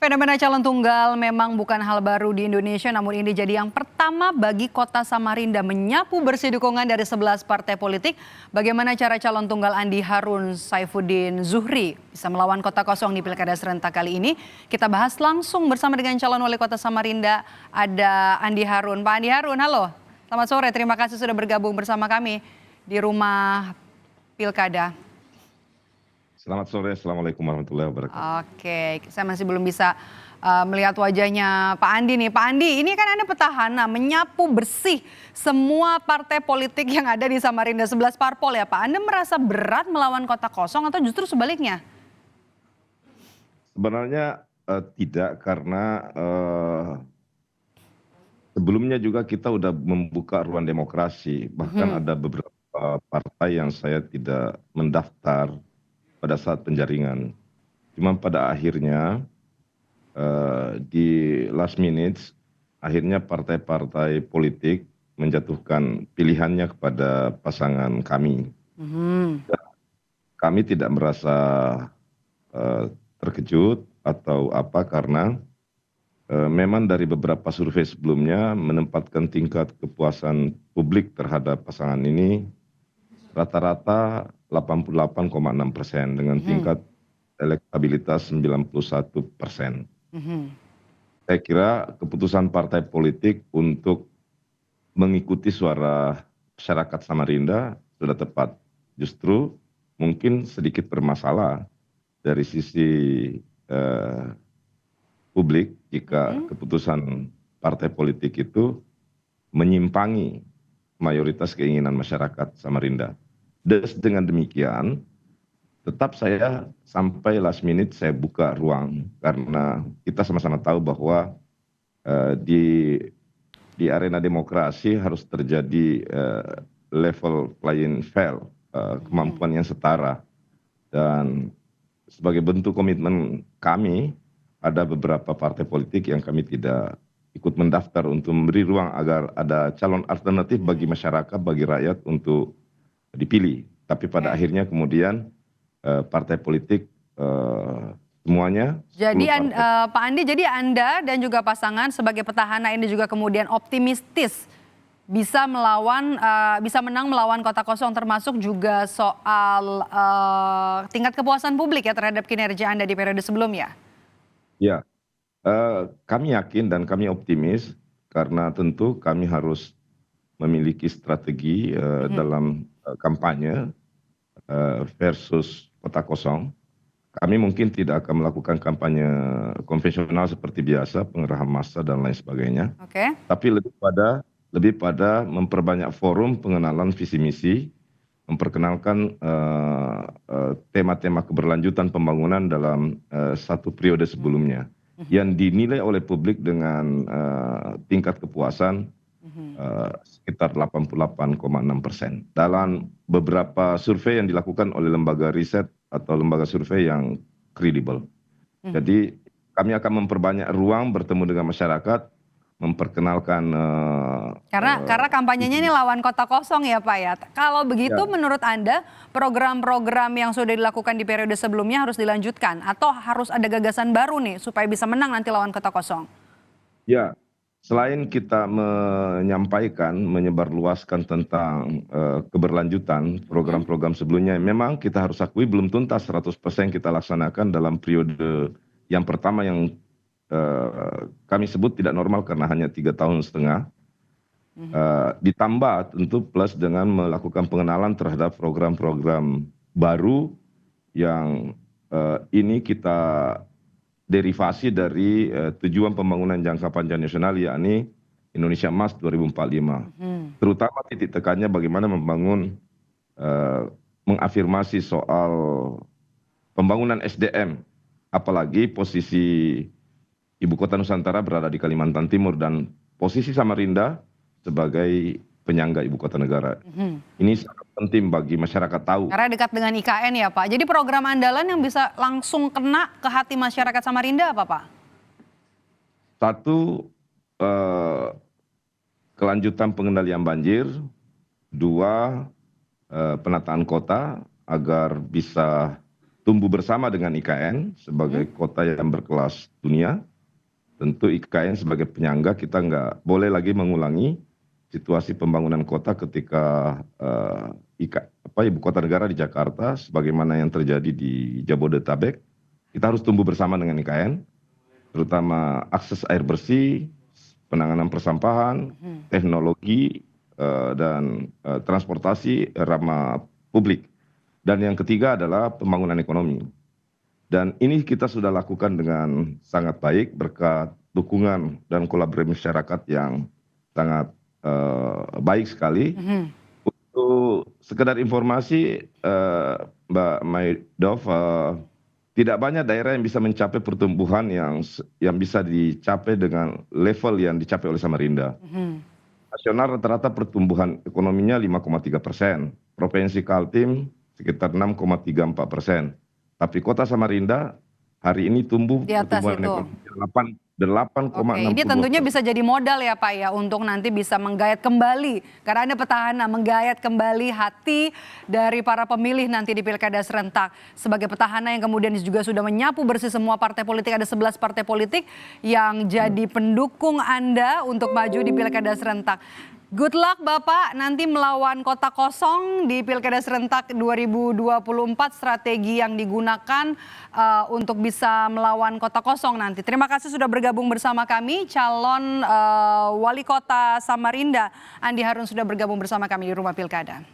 Fenomena calon tunggal memang bukan hal baru di Indonesia, namun ini jadi yang pertama bagi kota Samarinda menyapu bersih dukungan dari 11 partai politik. Bagaimana cara calon tunggal Andi Harun Saifuddin Zuhri bisa melawan kota kosong di Pilkada serentak kali ini? Kita bahas langsung bersama dengan calon wali kota Samarinda, ada Andi Harun. Pak Andi Harun, halo. Selamat sore, terima kasih sudah bergabung bersama kami di rumah Pilkada. Selamat sore, Assalamualaikum warahmatullahi wabarakatuh. Oke, saya masih belum bisa melihat wajahnya Pak Andi nih. Pak Andi, ini kan Anda petahana menyapu bersih semua partai politik yang ada di Samarinda, 11 parpol ya Pak. Anda merasa berat melawan kota kosong atau justru sebaliknya? Sebenarnya tidak, karena sebelumnya juga kita udah membuka ruang demokrasi. Bahkan ada beberapa partai yang saya tidak mendaftar pada saat penjaringan. Cuma pada akhirnya di last minute, akhirnya partai-partai politik menjatuhkan pilihannya kepada pasangan kami. Kami tidak merasa terkejut atau apa, karena memang dari beberapa survei sebelumnya menempatkan tingkat kepuasan publik terhadap pasangan ini rata-rata 88,6% dengan tingkat elektabilitas 91%. Saya kira keputusan partai politik untuk mengikuti suara masyarakat Samarinda sudah tepat. Justru mungkin sedikit bermasalah dari sisi publik jika keputusan partai politik itu menyimpangi mayoritas keinginan masyarakat Samarinda. Dengan demikian, tetap saya sampai last minute saya buka ruang, karena kita sama-sama tahu bahwa di arena demokrasi harus terjadi level playing field, kemampuan yang setara. Dan sebagai bentuk komitmen kami, ada beberapa partai politik yang kami tidak ikut mendaftar untuk memberi ruang agar ada calon alternatif bagi masyarakat, bagi rakyat untuk dipilih. Tapi pada akhirnya kemudian partai politik semuanya. Jadi Pak Andi, jadi Anda dan juga pasangan sebagai petahana ini juga kemudian optimistis bisa menang melawan kota kosong, termasuk juga soal tingkat kepuasan publik ya terhadap kinerja Anda di periode sebelumnya. Ya, kami yakin dan kami optimis, karena tentu kami harus memiliki strategi dalam kampanye versus kota kosong. Kami mungkin tidak akan melakukan kampanye konvensional seperti biasa, pengerahan massa dan lain sebagainya. Tapi lebih pada memperbanyak forum pengenalan visi misi, memperkenalkan tema-tema keberlanjutan pembangunan dalam satu periode sebelumnya, yang dinilai oleh publik dengan tingkat kepuasan sekitar 88,6%. Dalam beberapa survei yang dilakukan oleh lembaga riset atau lembaga survei yang kredibel. Jadi kami akan memperbanyak ruang bertemu dengan masyarakat, memperkenalkan karena kampanyenya ini lawan kota kosong ya Pak ya. Kalau begitu menurut Anda program-program yang sudah dilakukan di periode sebelumnya harus dilanjutkan atau harus ada gagasan baru nih supaya bisa menang nanti lawan kota kosong? Ya, selain kita menyampaikan, menyebarluaskan tentang keberlanjutan program-program sebelumnya, memang kita harus akui belum tuntas 100% kita laksanakan dalam periode yang pertama yang kami sebut tidak normal karena hanya 3,5 tahun. Ditambah tentu plus dengan melakukan pengenalan terhadap program-program baru yang ini kita derivasi dari tujuan pembangunan jangka panjang nasional, yakni Indonesia Emas 2045. Terutama titik tekannya bagaimana membangun, mengafirmasi soal pembangunan SDM, apalagi posisi Ibu Kota Nusantara berada di Kalimantan Timur dan posisi Samarinda sebagai penyangga Ibu Kota Negara. Ini sangat penting bagi masyarakat tahu. Karena dekat dengan IKN ya Pak. Jadi program andalan yang bisa langsung kena ke hati masyarakat Samarinda apa Pak? Satu, kelanjutan pengendalian banjir. Dua, penataan kota agar bisa tumbuh bersama dengan IKN sebagai kota yang berkelas dunia. Tentu IKN sebagai penyangga kita nggak boleh lagi mengulangi situasi pembangunan kota ketika ibu kota negara di Jakarta sebagaimana yang terjadi di Jabodetabek. Kita harus tumbuh bersama dengan IKN, terutama akses air bersih, penanganan persampahan, teknologi, dan transportasi ramah publik. Dan yang ketiga adalah pembangunan ekonomi. Dan ini kita sudah lakukan dengan sangat baik berkat dukungan dan kolaborasi masyarakat yang sangat baik sekali. Untuk sekedar informasi, Mbak Maidov, tidak banyak daerah yang bisa mencapai pertumbuhan yang bisa dicapai dengan level yang dicapai oleh Samarinda. Nasional rata-rata pertumbuhan ekonominya 5,3%, Provinsi Kaltim sekitar 6,34%. Tapi Kota Samarinda hari ini tumbuh Di atas pertumbuhan itu. ekonomi 8,62%. Ini tentunya bisa jadi modal ya Pak ya untuk nanti bisa menggayat kembali, karena Anda petahana, menggayat kembali hati dari para pemilih nanti di Pilkada serentak. Sebagai petahana yang kemudian juga sudah menyapu bersih semua partai politik, ada 11 partai politik yang jadi pendukung Anda untuk maju di Pilkada serentak. Good luck Bapak nanti melawan kota kosong di Pilkada serentak 2024, strategi yang digunakan untuk bisa melawan kota kosong nanti. Terima kasih sudah bergabung bersama kami, calon Wali Kota Samarinda Andi Harun sudah bergabung bersama kami di Rumah Pilkada.